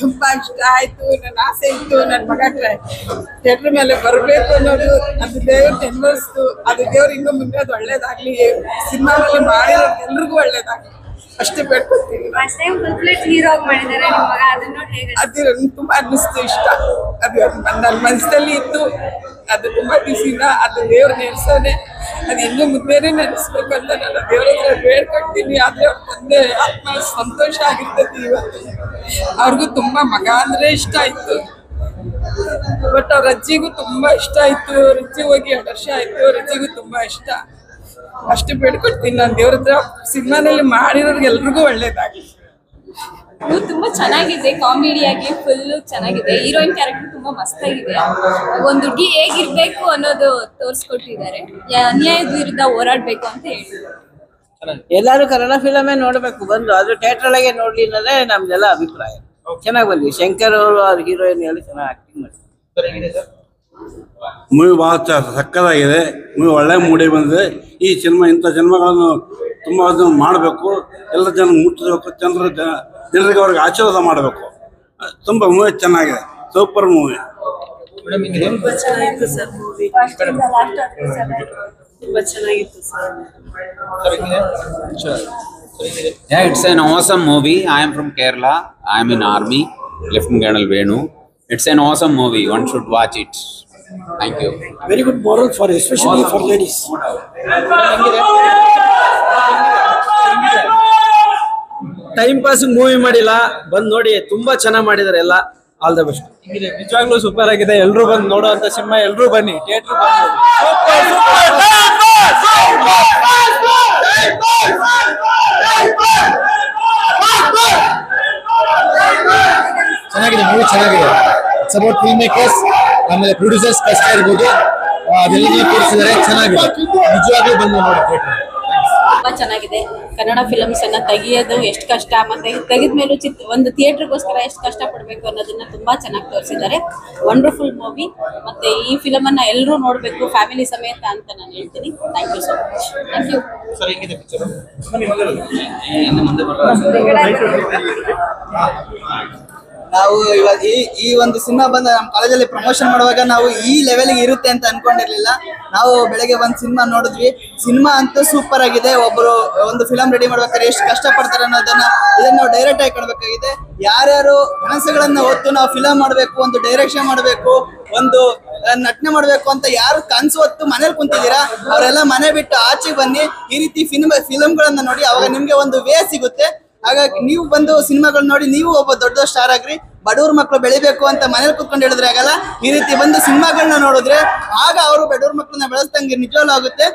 ತುಂಬಾ ಇಷ್ಟ ಆಯ್ತು. ನನ್ನ ಆಸೆ ಇತ್ತು ನನ್ನ ಮಗ ಥಿಯೇಟರ್ ಮೇಲೆ ಬರಬೇಕು ಅನ್ನೋದು. ಅದು ದೇವ್ರು ನೆನ್ವರ್ಸ್ತು. ಅದು ದೇವ್ರು ಇನ್ನೂ ಮುಂದೆ ಅದು ಒಳ್ಳೇದಾಗ್ಲಿ, ಸಿನಿಮಾದಲ್ಲಿ ಮಾಡಿರೋ ಎಲ್ರಿಗೂ ಒಳ್ಳೇದಾಗ್ಲಿ ಅಷ್ಟೇ ಬೇಡ್ಕೊತೀನಿ. ಅದು ತುಂಬಾ ಅನ್ನಿಸ್ತು, ಇಷ್ಟ. ಅದು ನನ್ನ ಮನಸ್ಸಲ್ಲಿ ಇತ್ತು. ಅದು ತುಂಬಾ ದಿವಸದಿಂದ ಅದು ದೇವ್ರ ನೆನೆಸೋನೆ, ಅದು ಇನ್ನೂ ಮುಂದೆನೇ ನೆನೆಸ್ಬೇಕು ಅಂತ ನಾನು ದೇವ್ರ ಹತ್ರ ಬೇಡ್ಕೊಳ್ತೀನಿ. ಆದ್ರೆ ಅವ್ರ ತಂದೆ ಆತ್ಮ ಸಂತೋಷ ಆಗಿರ್ತದೆ. ಇವತ್ತು ಅವ್ರಿಗೂ ತುಂಬಾ ಮಗ ಅಂದ್ರೆ ಇಷ್ಟ ಆಯ್ತು. ಬಟ್ ಅವ್ರ ಅಜ್ಜಿಗೂ ತುಂಬಾ ಇಷ್ಟ ಆಯ್ತು. ಅವ್ರ ಅಜ್ಜಿ ಹೋಗಿ 2 ವರ್ಷ ಆಯ್ತು. ಅವ್ರ ಅಜ್ಜಿಗೂ ತುಂಬಾ ಇಷ್ಟ. ಅಷ್ಟು ಬೇಡ್ಕೊಳ್ತೀನಿ ನಾನು ದೇವ್ರ ಹತ್ರ. ಸಿನಿಮಾನಲ್ಲಿ ಮಾಡಿರೋರ್ಗೆ ಎಲ್ರಿಗೂ ಒಳ್ಳೇದಾಗಿ. ತುಂಬಾ ಚೆನ್ನಾಗಿದೆ, ಕಾಮಿಡಿಯಾಗಿ ಫುಲ್ ಚೆನ್ನಾಗಿದೆ. ಹೀರೋಯಿನ್ ಕ್ಯಾರೆಕ್ಟರ್ ತುಂಬಾ ಮಸ್ತ್ ಆಗಿದೆ. ಒಂದು ಹುಡುಗಿ ಹೇಗಿರ್ಬೇಕು ಅನ್ನೋದು ತೋರಿಸ್ಕೊಟ್ಟಿದ್ದಾರೆ. ಅನ್ಯಾಯದ ವಿರುದ್ಧ ಹೋರಾಡ್ಬೇಕು ಅಂತ ಹೇಳಿದ್ರು. ಎಲ್ಲಾರು ಕನ್ನಡ ಫಿಲಮೇ ನೋಡ್ಬೇಕು ಬಂದು. ಅದು ಥಿಯೇಟರ್ ಒಳಗೆ ನೋಡ್ಲಿ ಅನ್ನೋದೇ ನಮ್ದೆಲ್ಲ ಅಭಿಪ್ರಾಯ. ಚೆನ್ನಾಗಿ ಬಂದ್ವಿ. ಶಂಕರ್ ಅವರು ಅವ್ರ ಹೀರೋಯಿನ್ ಹೇಳಿ ಚೆನ್ನಾಗಿ ಆಕ್ಟಿಂಗ್ ಮಾಡಿದ್ರು. ಮೂವಿ ಬಹಳ ಸಕ್ಕತ್ತಾಗಿದೆ. ಮೂವಿ ಒಳ್ಳೆ ಮೂಡಿ ಬಂದಿದೆ. ಈ ಸಿನಿಮಾ ಇಂಥ ಸಿನಿಮಾಗಳನ್ನು ತುಂಬ ಮಾಡಬೇಕು, ಎಲ್ಲ ಜನ ಮುಟ್ಟಬೇಕು, ಜನರಿಗೆ ಅವ್ರಿಗೆ ಆಶೀರ್ವಾದ ಮಾಡಬೇಕು. ತುಂಬ ಮೂವಿ ಚೆನ್ನಾಗಿದೆ, ಸೂಪರ್ ಮೂವಿ. ತುಂಬಾ ಚೆನ್ನಾಗಿತ್ತು ಸರ್ ಮೂವಿ. ತುಂಬಾ ಚೆನ್ನಾಗಿತ್ತು sir. Yeah, it's an awesome movie. I am from Kerala. I am in army. Lieutenant Colonel Venu. It's an awesome movie. One should watch it. Thank you. Very good moral for especially for ladies. Time pass movie ಮಾಡಿಲ್ಲ, ಬಂದ್ ನೋಡಿ. ತುಂಬಾ ಚೆನ್ನಾಗಿ ಮಾಡಿದಾರೆ ಎಲ್ಲ. All the best. ನಿಜವಾಗ್ಲೂ super ಆಗಿದೆ. ಎಲ್ರು ಬಂದು ನೋಡುವಂತ ಸಿನಿಮಾ. ಎಲ್ರು ಬನ್ನಿ ಥಿಯೇಟರ್ ಚೆನ್ನಾಗಿದೆ. ಮೂವಿ ಚೆನ್ನಾಗಿದೆ. ಇಟ್ಸ್ ಅಬೌಟ್ ಫಿಲ್ಮ್ ಮೇಕರ್ಸ್, ಆಮೇಲೆ ಪ್ರೊಡ್ಯೂಸರ್ಸ್ ಕಷ್ಟ ಇರ್ಬೋದು, ಅದೆಲ್ಲ ತೋರಿಸಿದ್ದಾರೆ. ಚೆನ್ನಾಗಿದೆ, ನಿಜವಾಗ್ಲೂ ಬಂದು ನೋಡಿ ಥಿಯೇಟರ್. ತುಂಬಾ ಚೆನ್ನಾಗಿದೆ. ಕನ್ನಡ ಫಿಲಮ್ಸ್ ಅನ್ನ ತೆಗಿಯೋದು ಎಷ್ಟು ಕಷ್ಟ, ಮತ್ತೆ ತೆಗೆದ್ಮೇಲೂ ಒಂದು ಥಿಯೇಟರ್ಗೋಸ್ಕರ ಎಷ್ಟು ಕಷ್ಟ ಪಡ್ಬೇಕು ಅನ್ನೋದನ್ನ ತುಂಬಾ ಚೆನ್ನಾಗಿ ತೋರಿಸಿದ್ದಾರೆ. Wonderful movie. ಮತ್ತೆ ಈ ಫಿಲಮ್ ಅನ್ನ ಎಲ್ಲರೂ ನೋಡ್ಬೇಕು ಫ್ಯಾಮಿಲಿ ಸಮೇತ ಅಂತ ನಾನು ಹೇಳ್ತೀನಿ. Thank you so much. Thank you. ನಾವು ಇವಾಗ ಈ ಒಂದು ಸಿನಿಮಾ ಬಂದ ನಮ್ಮ ಕಾಲೇಜಲ್ಲಿ ಪ್ರಮೋಷನ್ ಮಾಡುವಾಗ ನಾವು ಈ ಲೆವೆಲ್ಗೆ ಇರುತ್ತೆ ಅಂತ ಅನ್ಕೊಂಡಿರ್ಲಿಲ್ಲ. ನಾವು ಬೆಳಗ್ಗೆ ಒಂದು ಸಿನಿಮಾ ನೋಡಿದ್ವಿ. ಸಿನಿಮಾ ಅಂತೂ ಸೂಪರ್ ಆಗಿದೆ. ಒಬ್ಬರು ಒಂದು ಫಿಲಮ್ ರೆಡಿ ಮಾಡ್ಬೇಕಾದ್ರೆ ಎಷ್ಟು ಕಷ್ಟಪಡ್ತಾರೆ ಅನ್ನೋದನ್ನ ಇದನ್ನ ನಾವು ಡೈರೆಕ್ಟ್ ಆಗಿ ಕಾಣಬೇಕಾಗಿದೆ. ಯಾರ್ಯಾರು ಕನಸುಗಳನ್ನ ಹೊತ್ತು ನಾವು ಫಿಲಮ್ ಮಾಡಬೇಕು, ಒಂದು ಡೈರೆಕ್ಷನ್ ಮಾಡಬೇಕು, ಒಂದು ನಟನೆ ಮಾಡಬೇಕು ಅಂತ ಯಾರು ಕನಸು ಹೊತ್ತು ಮನೇಲಿ ಕುಂತಿದ್ದೀರಾ, ಅವರೆಲ್ಲ ಮನೆ ಬಿಟ್ಟು ಆಚೆಗೆ ಬನ್ನಿ. ಈ ರೀತಿ ಫಿಲಮ್ಗಳನ್ನ ನೋಡಿ, ಅವಾಗ ನಿಮ್ಗೆ ಒಂದು ವೇ ಸಿಗುತ್ತೆ. ಹಾಗಾಗಿ ನೀವು ಬಂದು ಸಿನಿಮಾಗಳು ನೋಡಿ, ನೀವು ಒಬ್ಬ ದೊಡ್ಡ ಸ್ಟಾರ್ ಆಗ್ರಿ. ಬಡವ್ರ ಮಕ್ಕಳು ಬೆಳಿಬೇಕು ಅಂತ ಮನೇಲಿ ಕುತ್ಕೊಂಡು ಹೇಳಿದ್ರೆ ಆಗಲ್ಲ. ಈ ರೀತಿ ಬಂದು ಸಿನಿಮಾಗಳನ್ನ ನೋಡಿದ್ರೆ ಆಗ ಅವರು ಬಡವ್ರ ಮಕ್ಕಳನ್ನ ಬೆಳೆಸ್ದಂಗೆ ನಿಜವೂ ಆಗುತ್ತೆ.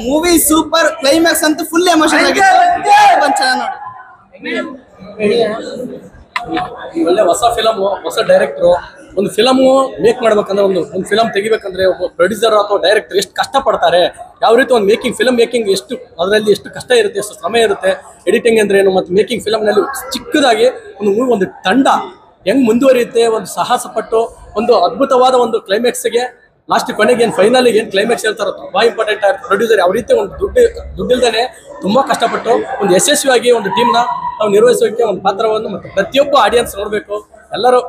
Movie super. ಕ್ಲೈಮ್ಯಾಕ್ಸ್ ಅಂತೂ ಫುಲ್ ಎಮೋಷನಲ್ ಆಗಿತ್ತು. ಬಂದು ಚೆನ್ನಾಗಿ ನೋಡಿ. ಒಳ್ಳೆ ಹೊಸ ಫಿಲಮ್, ಹೊಸ ಡೈರೆಕ್ಟ್ರು. ಒಂದು ಫಿಲಮು ಮೇಕ್ ಮಾಡ್ಬೇಕಂದ್ರೆ, ಒಂದು ಫಿಲಮ್ ತೆಗಿಬೇಕಂದ್ರೆ ಒಬ್ಬ ಪ್ರೊಡ್ಯೂಸರ್ ಅಥವಾ ಡೈರೆಕ್ಟರ್ ಎಷ್ಟು ಕಷ್ಟಪಡ್ತಾರೆ, ಯಾವ ರೀತಿ ಒಂದು ಫಿಲಮ್ ಮೇಕಿಂಗ್ ಎಷ್ಟು ಅದರಲ್ಲಿ ಎಷ್ಟು ಕಷ್ಟ ಇರುತ್ತೆ, ಎಷ್ಟು ಶ್ರಮ ಇರುತ್ತೆ, ಎಡಿಟಿಂಗ್ ಅಂದ್ರೆ ಏನು, ಮತ್ತು ಮೇಕಿಂಗ್ ಫಿಲಮ್ನಲ್ಲಿ ಚಿಕ್ಕದಾಗಿ ಒಂದು ತಂಡ ಹೆಂಗ್ ಮುಂದುವರಿಯುತ್ತೆ, ಒಂದು ಸಾಹಸ ಪಟ್ಟು ಒಂದು ಅದ್ಭುತವಾದ ಒಂದು ಕ್ಲೈಮ್ಯಾಕ್ಸ್ಗೆ ಲಾಸ್ಟ್ ಕೊನೆಗೆ ಏನು ಫೈನಲ್ಗೆ ಏನು ಕ್ಲೈಮ್ಯಾಕ್ಸ್ ಹೇಳ್ತಾರೋ ತುಂಬಾ ಇಂಪಾರ್ಟೆಂಟ್ ಆಗುತ್ತೆ. ಪ್ರೊಡ್ಯೂಸರ್ ಯಾವ ರೀತಿ ಒಂದು ದುಡ್ಡಿಲ್ದೇ ತುಂಬಾ ಕಷ್ಟಪಟ್ಟು ಒಂದು ಯಶಸ್ವಿಯಾಗಿ ಒಂದು ಟೀಮ್ನ ನಾವು ನಿರ್ವಹಿಸೋಕೆ ಒಂದು ಪಾತ್ರವನ್ನು ಮತ್ತು ಪ್ರತಿಯೊಬ್ಬ ಆಡಿಯನ್ಸ್ ನೋಡಬೇಕು. ಎಲ್ಲರೂ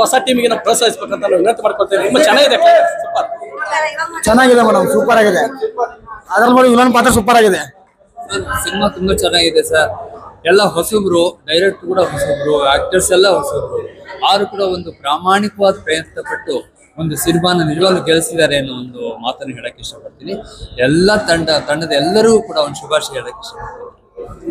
ಹೊಸ ಟೀಮಿಗೆ ನಾವು ಪ್ರೋತ್ಸಾಹಿಸಬೇಕಂತ ನಾವು ವಿನಂತಿ ಮಾಡ್ಕೊಳ್ತೇವೆ. ತುಂಬಾ ಚೆನ್ನಾಗಿದೆ, ಸೂಪರ್ ಚೆನ್ನಾಗಿದೆ ಮೇಡಮ್, ಸೂಪರ್ ಆಗಿದೆ. ಅದ್ರಲ್ಲಿ ನೋಡಿ ಇನ್ನೊಂದು ಪಾತ್ರ ಸೂಪರ್ ಆಗಿದೆ. ಸಿನಿಮಾ ತುಂಬಾ ಚೆನ್ನಾಗಿದೆ ಸರ್. ಎಲ್ಲ ಹೊಸಬ್ರು, ಡೈರೆಕ್ಟರ್ ಕೂಡ ಹೊಸಬ್ರು, ಆಕ್ಟರ್ಸ್ ಎಲ್ಲ ಹೊಸಬ್ರು. ಆರು ಕೂಡ ಒಂದು ಪ್ರಾಮಾಣಿಕವಾದ ಪ್ರಯತ್ನ ಪಟ್ಟು ಒಂದು ಸಿನಿಮಾನ ನಿಜವಾಗ್ಲೂ ಗೆಲ್ಲಿಸಿದ್ದಾರೆ ಅನ್ನೋ ಒಂದು ಮಾತನ್ನು ಹೇಳಕ್ ಇಷ್ಟಪಡ್ತೀನಿ. ಎಲ್ಲ ತಂಡದ ಎಲ್ಲರೂ ಕೂಡ ಒಂದು ಶುಭಾಶಯ ಹೇಳಕ್ ಇಷ್ಟಪಡ್ತೀನಿ.